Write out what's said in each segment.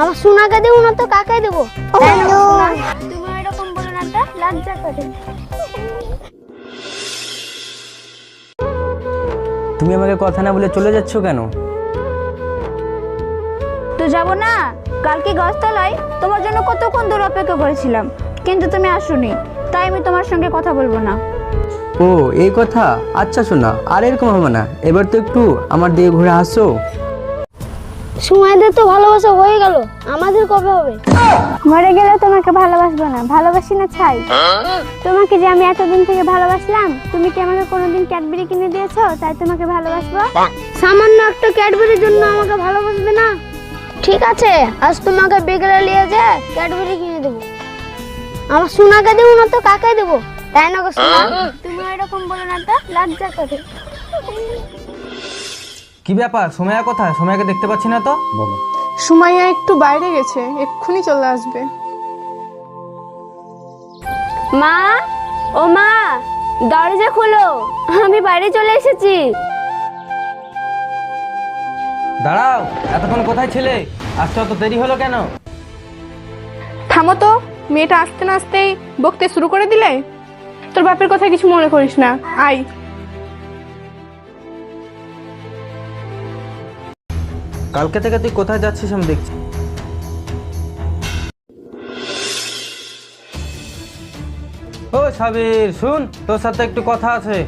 আমার সোনাকে দেবো না তো কাকে দেবো? তুমি এরকম বলো না তো, লজ্জা করে। তুমি আমাকে কথা না বলে চলে যাচ্ছ কেন? তো যাবো না? কালকে গাছতলায় তোমার জন্য কতক্ষণ দূর অপেক্ষা করেছিলাম, কিন্তু তুমি আসোনি, তাই আমি তোমার সঙ্গে কথা বলবো না। ও এই কথা, আচ্ছা শোনা, আর এরকম হবে না, এবার তো একটু আমার দিকে ঘুরে আসো। সময়দের তো ভালোবাসা হয়ে গেল, আমাদের কবে হবে? মরে গেলে তোমাকে ভালোবাসবো না, ভালোবাসি না ছাই। তোমাকে যে আমি এতদিন থেকে ভালোবাসলাম, তুমি কি আমাকে কোনোদিন ক্যাডবেরি কিনে দিয়েছো তাই তোমাকে ভালোবাসবো? সামান্য একটা ক্যাডবেরির জন্য আমাকে ভালোবাসবে না? ঠিক আছে, আজ তোমাকে বিকেলে নিয়ে যা ক্যাডবেরি কিনে দেবো। আমার সোনাকে দেবো না তো কাকে দেবো? তাই না গো সোনা? তুমি এরকম বলো না তো, লজ্জা করে। কি ব্যাপার, সোমায়া কোথায়? সোমায়াকে দেখতে পাচ্ছি না তো। সুমাইয়া একটু বাইরে গেছে, এক্ষুনি চলে আসবে। মা, ও মা, দরজা খোলো, আমি বাইরে চলে এসেছি। দাঁড়াও, এতক্ষণ কোথায় ছিলে? আসতে অত দেরি হলো কেন? থামো তো, মেয়েটা আসতে না আসতেই বকতে শুরু করে দিলে। তোর বাপের কথা কিছু মনে করিস না, আয়। কালকে থেকে তুই কোথায় যাচ্ছিস আমি দেখছি। ও সাবির, শুন, তোর সাথে একটু কথা আছে।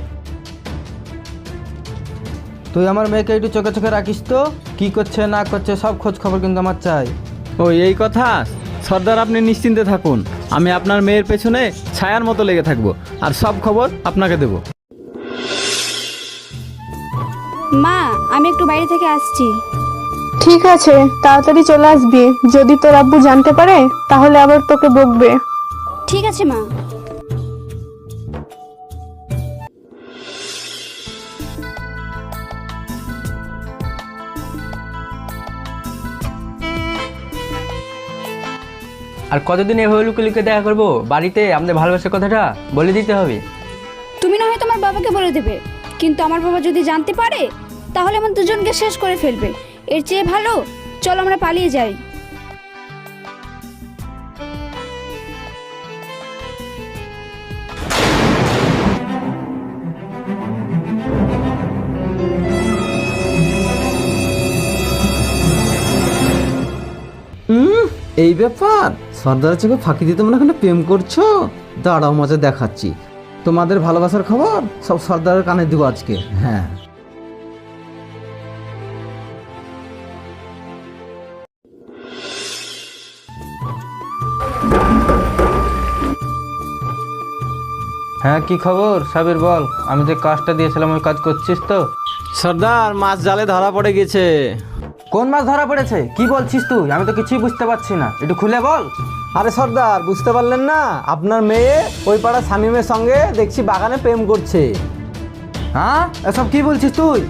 তুই আমার মেয়েকে একটু চোখে চোখে রাখিস তো, কি করছে না করছে সব খোঁজ খবর কিন্তু আমার চাই। ও এই কথা সর্দার, আপনি নিশ্চিন্তে থাকুন, আমি আপনার মেয়ের পেছনে ছায়ার মতো লেগে থাকবো, আর সব খবর আপনাকে দেব। মা, আমি একটু বাইরে থেকে আসছি। ঠিক আছে, তাড়াতাড়ি চলে আসবি, যদি তোর আব্বু জানতে পারে তাহলে আবার তোকে বকবে। ঠিক আছে মা। আর কতদিন এভাবে লুকে লুকে দেখা করবো? বাড়িতে আমাদের ভালোবাসার কথাটা বলে দিতে হবে। তুমি না হয় তোমার বাবাকে বলে দেবে, কিন্তু আমার বাবা যদি জানতে পারে তাহলে আমার দুজনকে শেষ করে ফেলবে। এর চেয়ে ভালো চলো আমরা পালিয়ে যাই। এই ব্যাপার, সর্দারের চোখে ফাঁকি দিতে মনে হয় প্রেম করছো? দাঁড়াও, মজা দেখাচ্ছি। তোমাদের ভালোবাসার খবর সব সর্দারের কানে দিব আজকে। হ্যাঁ, হ্যাঁ, কি খবর সাবির বল। আমি যে কাজটা দিয়েছিলাম ওই কাজ করছিস তো? সর্দার, মাছ জালে ধরা পড়ে গেছে। কোন মাছ ধরা পড়েছে? কি বলছিস তুই? আমি তো কিছুই বুঝতে পারছি না, একটু খুলে বল। আরে সর্দার, বুঝতে পারলেন না? আপনার মেয়ে ওই পাড়া শামীমের সঙ্গে দেখছি বাগানে প্রেম করছে। হ্যাঁ, এসব কি বলছিস তুই?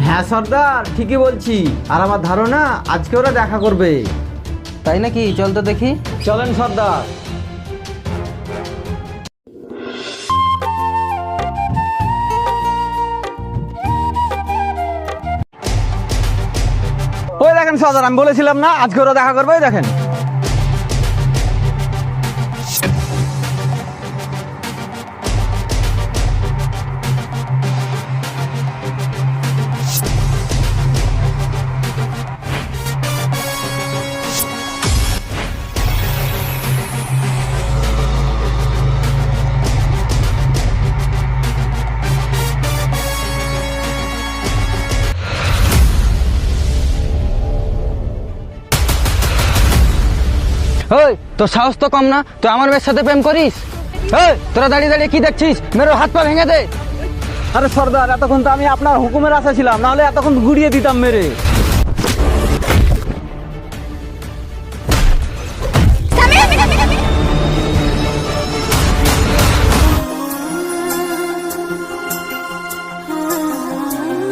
হ্যাঁ সর্দার, ঠিকই বলছি, আর আমার ধারণা আজকে ওরা দেখা করবে। তাই নাকি? চল তো দেখি। চলেন সর্দার। ওই দেখেন সর্দার, আমি বলেছিলাম না আজকে ওরা দেখা করবে, ওই দেখেন। ওই, তোর সাহস তো কম না, তুই আমার মেয়ের সাথে প্রেম করিস? এই, তোরা দাঁড়িয়ে দাঁড়িয়ে কি দেখছিস? মেরে হাত পা ভেঙে দে। আরে সর্দার, এতক্ষণ তো আমি আপনার হুকুমের আশা ছিলাম, নাহলে এতক্ষণ গুড়িয়ে দিতাম মেরে।